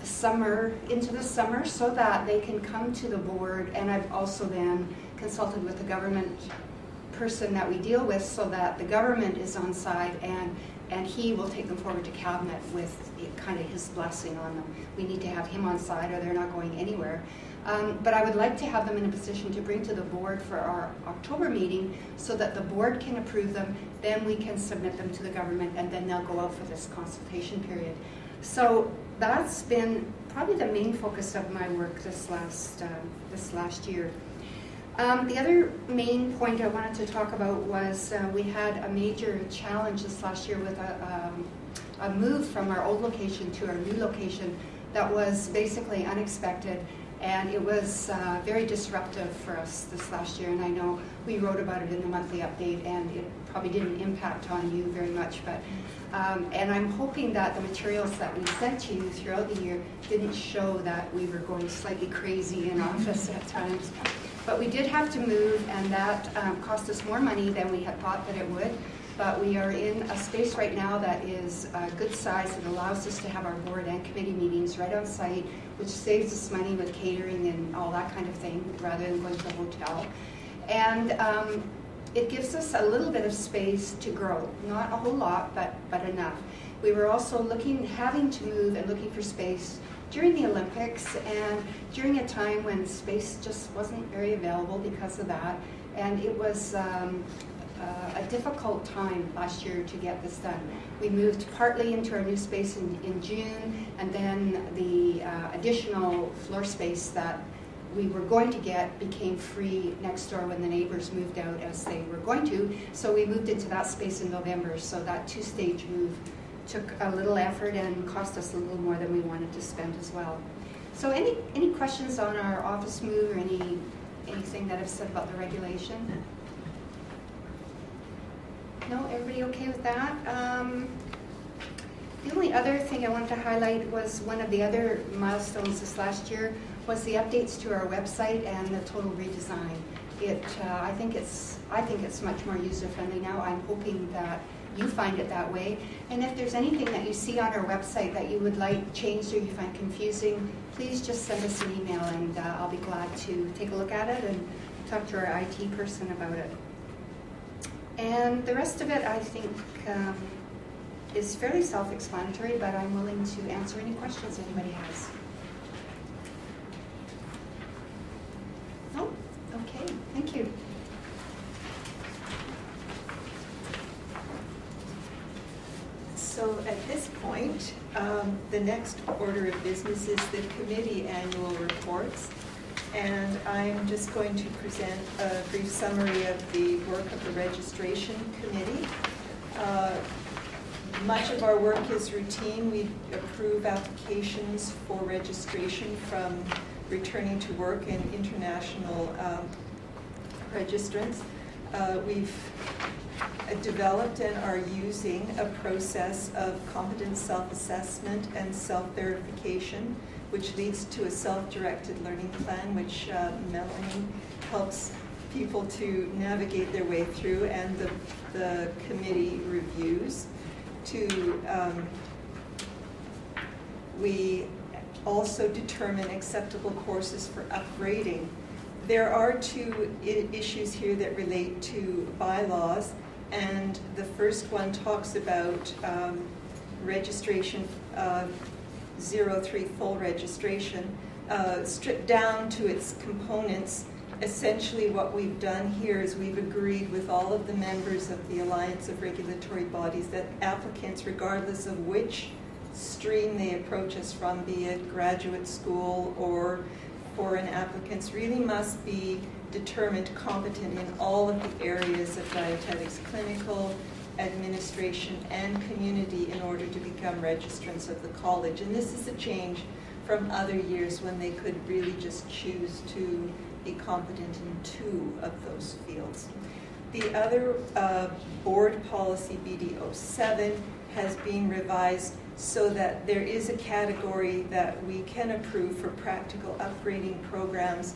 into the summer so that they can come to the board, and I've also then consulted with the government person that we deal with so that the government is on side and he will take them forward to cabinet with kind of his blessing on them. We need to have him on side or they're not going anywhere. But I would like to have them in a position to bring to the board for our October meeting so that the board can approve them, then we can submit them to the government, and then they'll go out for this consultation period. So that's been probably the main focus of my work this last year. The other main point I wanted to talk about was we had a major challenge this last year with a move from our old location to our new location that was basically unexpected, and it was very disruptive for us this last year. And I know we wrote about it in the monthly update, and it probably didn't impact on you very much, but and I'm hoping that the materials that we sent to you throughout the year didn't show that we were going slightly crazy in office at times. But we did have to move, and that cost us more money than we had thought that it would. But we are in a space right now that is a good size. It allows us to have our board and committee meetings right on site, which saves us money with catering and all that kind of thing, rather than going to a hotel. And it gives us a little bit of space to grow. Not a whole lot, but enough. We were also having to move and looking for space during the Olympics and during a time when space just wasn't very available because of that. And it was a difficult time last year to get this done. We moved partly into our new space in June, and then the additional floor space that we were going to get became free next door when the neighbors moved out, as they were going to. So we moved into that space in November. So that two-stage move took a little effort and cost us a little more than we wanted to spend as well. So any questions on our office move or anything that I've said about the regulation? No, everybody okay with that? The only other thing I wanted to highlight was one of the other milestones this last year was the updates to our website and the total redesign. I think it's much more user-friendly now. I'm hoping that you find it that way. And if there's anything that you see on our website that you would like changed or you find confusing, please just send us an email, and I'll be glad to take a look at it and talk to our IT person about it. And the rest of it, I think, is fairly self-explanatory, but I'm willing to answer any questions anybody has. Oh, okay, thank you. So at this point, the next order of business is the committee annual reports. And I'm just going to present a brief summary of the work of the registration committee. Much of our work is routine. We approve applications for registration from returning to work and international registrants. We've developed and are using a process of competent self-assessment and self-verification, which leads to a self-directed learning plan, which Melanie helps people to navigate their way through, and the committee reviews. We also determine acceptable courses for upgrading. There are two issues here that relate to bylaws, and the first one talks about registration, 03 full registration, stripped down to its components. Essentially what we've done here is we've agreed with all of the members of the Alliance of Regulatory Bodies that applicants, regardless of which stream they approach us from, be it graduate school or foreign applicants, really must be determined competent in all of the areas of dietetics, clinical, administration, and community in order to become registrants of the college. And this is a change from other years when they could really just choose to be competent in 2 of those fields. The other board policy, BD07, has been revised so that there is a category that we can approve for practical upgrading programs.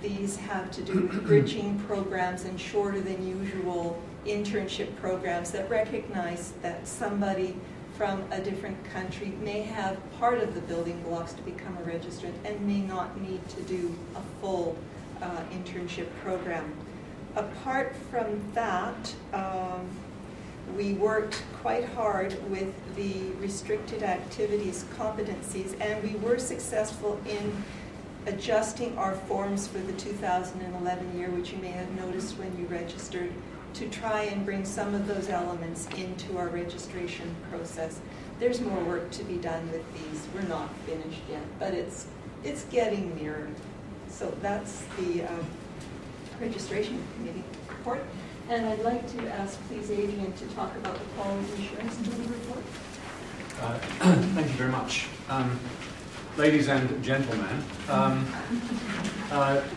These have to do with bridging programs and shorter than usual internship programs that recognize that somebody from a different country may have part of the building blocks to become a registrant and may not need to do a full internship program. Apart from that, we worked quite hard with the restricted activities competencies, and we were successful in adjusting our forms for the 2011 year, which you may have noticed when you registered, to try and bring some of those elements into our registration process. There's more work to be done with these. We're not finished yet, but it's getting nearer. So that's the registration committee report. And I'd like to ask, please, Adrian, to talk about the quality assurance committee report. Thank you very much. Ladies and gentlemen,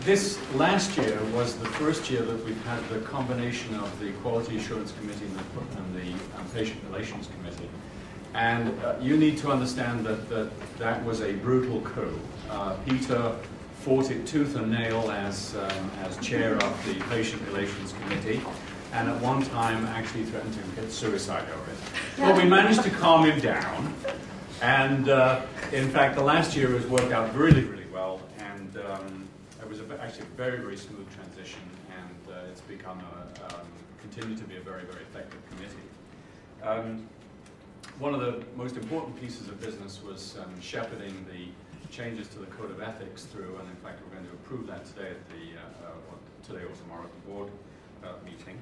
this last year was the first year that we've had the combination of the Quality Assurance Committee and the Patient Relations Committee. And you need to understand that was a brutal coup. Peter fought it tooth and nail as chair of the Patient Relations Committee, and at one time actually threatened to commit suicide over it. But we managed to calm him down. And in fact, the last year has worked out really, really well, and it was actually a very, very smooth transition, and it's become continued to be a very, very effective committee. One of the most important pieces of business was shepherding the changes to the Code of Ethics through, and in fact, we're going to approve that today at today or tomorrow at the board meeting.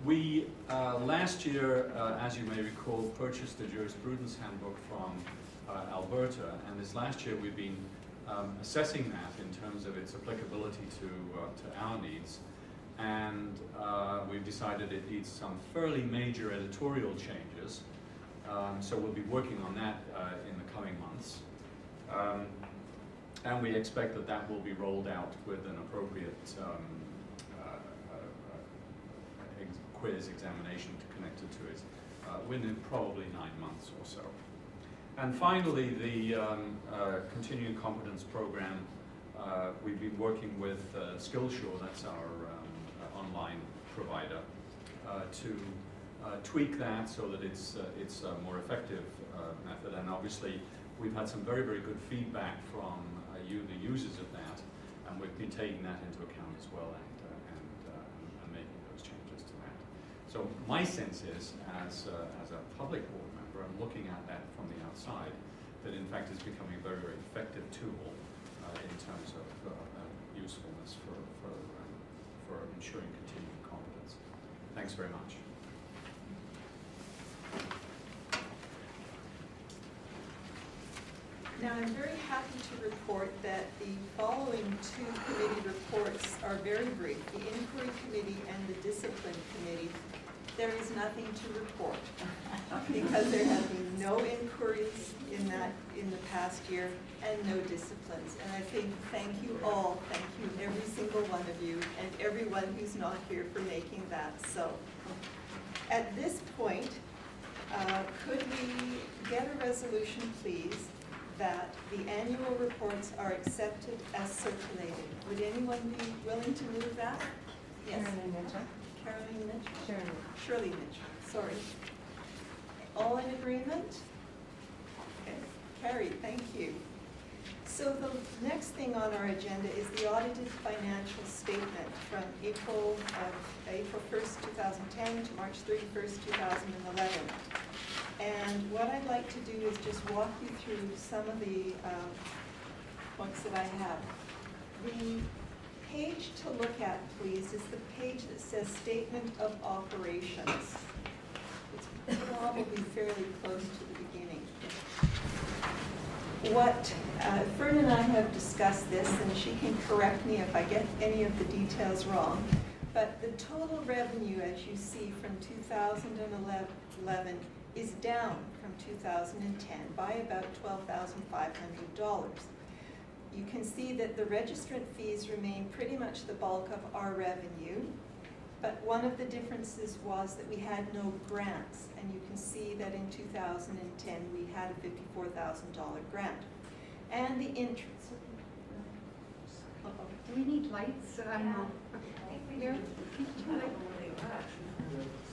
We, last year, as you may recall, purchased the jurisprudence handbook from Alberta, and this last year we've been assessing that in terms of its applicability to our needs, and we've decided it needs some fairly major editorial changes, so we'll be working on that in the coming months. And we expect that that will be rolled out with an appropriate quiz examination connected to it within probably 9 months or so. And finally, the continuing competence program, we've been working with Skillsure, that's our online provider, to tweak that so that it's a more effective method. And obviously, we've had some very, very good feedback from you, the users of that, and we've been taking that into account as well and making those changes to that. So my sense is, as a public board member, I'm looking at that from the outside, that in fact it's becoming a very, very effective tool in terms of usefulness for ensuring continuing competence. Thanks very much. Now, I'm very happy to report that the following 2 committee reports are very brief. The Inquiry Committee and the Discipline Committee. There is nothing to report because there have been no inquiries in the past year and no disciplines. And I think thank you all, thank you every single one of you and everyone who's not here for making that so. At this point, could we get a resolution, please, that the annual reports are accepted as circulated? Would anyone be willing to move that? Yes. Caroline Mitchell? Shirley Mitchell, sorry. All in agreement? Okay, carried, thank you. So the next thing on our agenda is the audited financial statement from April 1st, 2010 to March 31st, 2011. And what I'd like to do is just walk you through some of the points that I have. The page to look at, please, is the page that says Statement of Operations. It's probably fairly close to the beginning. What Fern and I have discussed this, and she can correct me if I get any of the details wrong, but the total revenue, as you see, from 2011 is down from 2010 by about $12,500. You can see that the registrant fees remain pretty much the bulk of our revenue, but one of the differences was that we had no grants, and you can see that in 2010 we had a $54,000 grant. And the interest. Do we need lights? Here?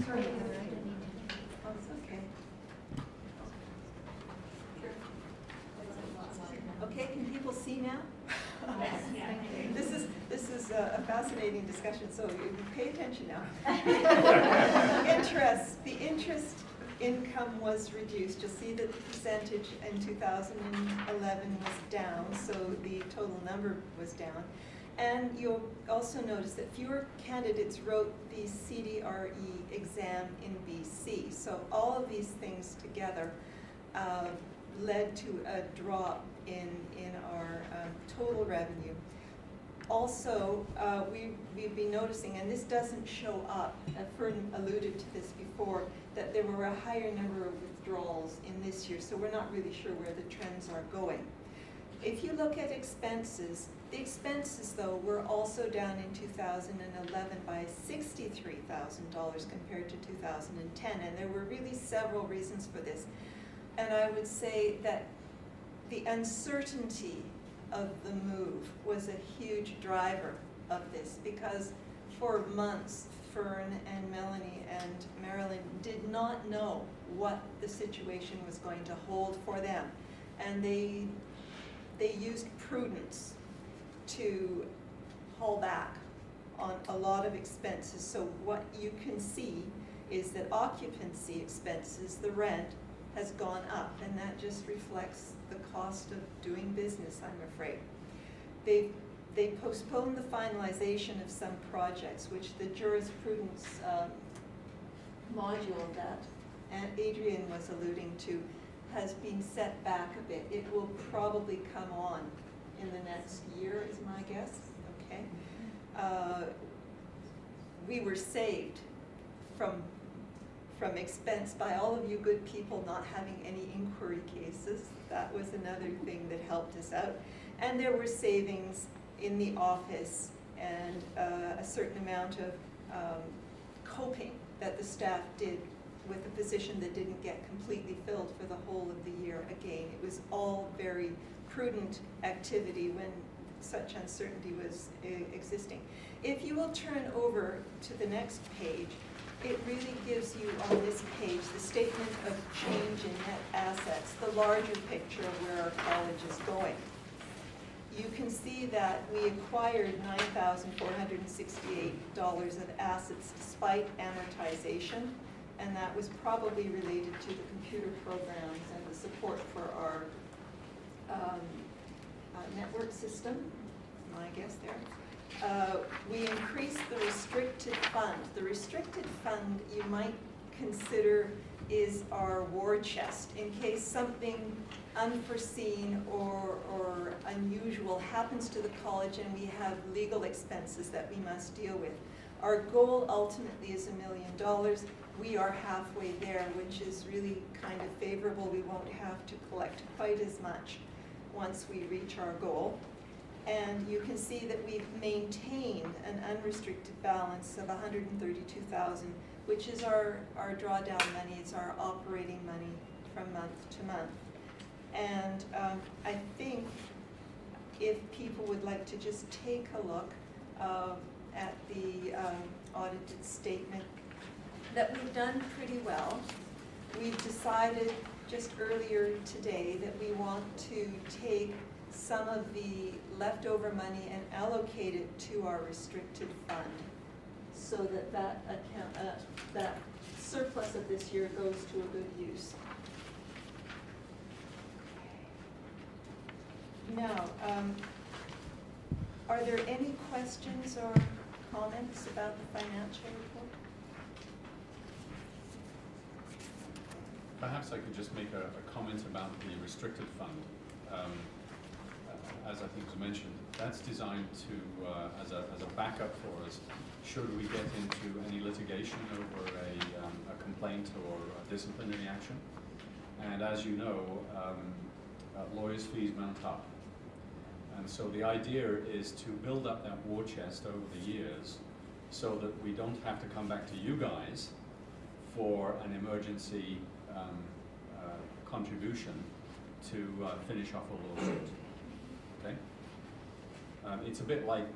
Sorry, Heather, I didn't need to. Oh, it's okay. Okay, can people see now? Yes, yeah. This is a fascinating discussion, so you pay attention now. The interest income was reduced. You'll see that the percentage in 2011 was down, so the total number was down. And you'll also notice that fewer candidates wrote the CDRE exam in BC. So all of these things together led to a drop in our total revenue. Also, we've been noticing, and this doesn't show up, Fern alluded to this before, that there were a higher number of withdrawals in this year, so we're not really sure where the trends are going. If you look at expenses, the expenses, though, were also down in 2011 by $63,000 compared to 2010, and there were really several reasons for this. And I would say that the uncertainty of the move was a huge driver of this, because for months, Fern and Melanie and Marilyn did not know what the situation was going to hold for them. And they used prudence to haul back on a lot of expenses. So what you can see is that occupancy expenses, the rent, has gone up, and that just reflects the cost of doing business, I'm afraid. They postponed the finalization of some projects, which the jurisprudence module that Adrian was alluding to has been set back a bit. It will probably come on in the next year, is my guess. Okay. We were saved from expense by all of you good people not having any inquiry cases. That was another thing that helped us out. And there were savings in the office and a certain amount of coping that the staff did with a position that didn't get completely filled for the whole of the year. Again, it was all very prudent activity when such uncertainty was existing. If you will turn over to the next page, it really gives you on this page the statement of change in net assets, the larger picture of where our college is going. You can see that we acquired $9,468 of assets despite amortization, and that was probably related to the computer programs and the support for our network system, my guess there. We increased the restricted fund. The restricted fund, you might consider, is our war chest in case something unforeseen or unusual happens to the college and we have legal expenses that we must deal with. Our goal ultimately is $1 million. We are halfway there, which is really kind of favorable. We won't have to collect quite as much once we reach our goal. And you can see that we've maintained an unrestricted balance of $132,000, which is our drawdown money. It's our operating money from month to month. And I think if people would like to just take a look at the audited statement, that we've done pretty well. We've decided just earlier today that we want to take some of the leftover money and allocate it to our restricted fund, so that that surplus of this year goes to a good use. Now, are there any questions or comments about the financial report? Perhaps I could just make a comment about the restricted fund. As I think was mentioned, that's designed to as a backup for us should we get into any litigation over a complaint or a disciplinary action. And as you know, lawyers' fees mount up. And so the idea is to build up that war chest over the years so that we don't have to come back to you guys for an emergency contribution to finish off a lawsuit. Okay? It's a bit like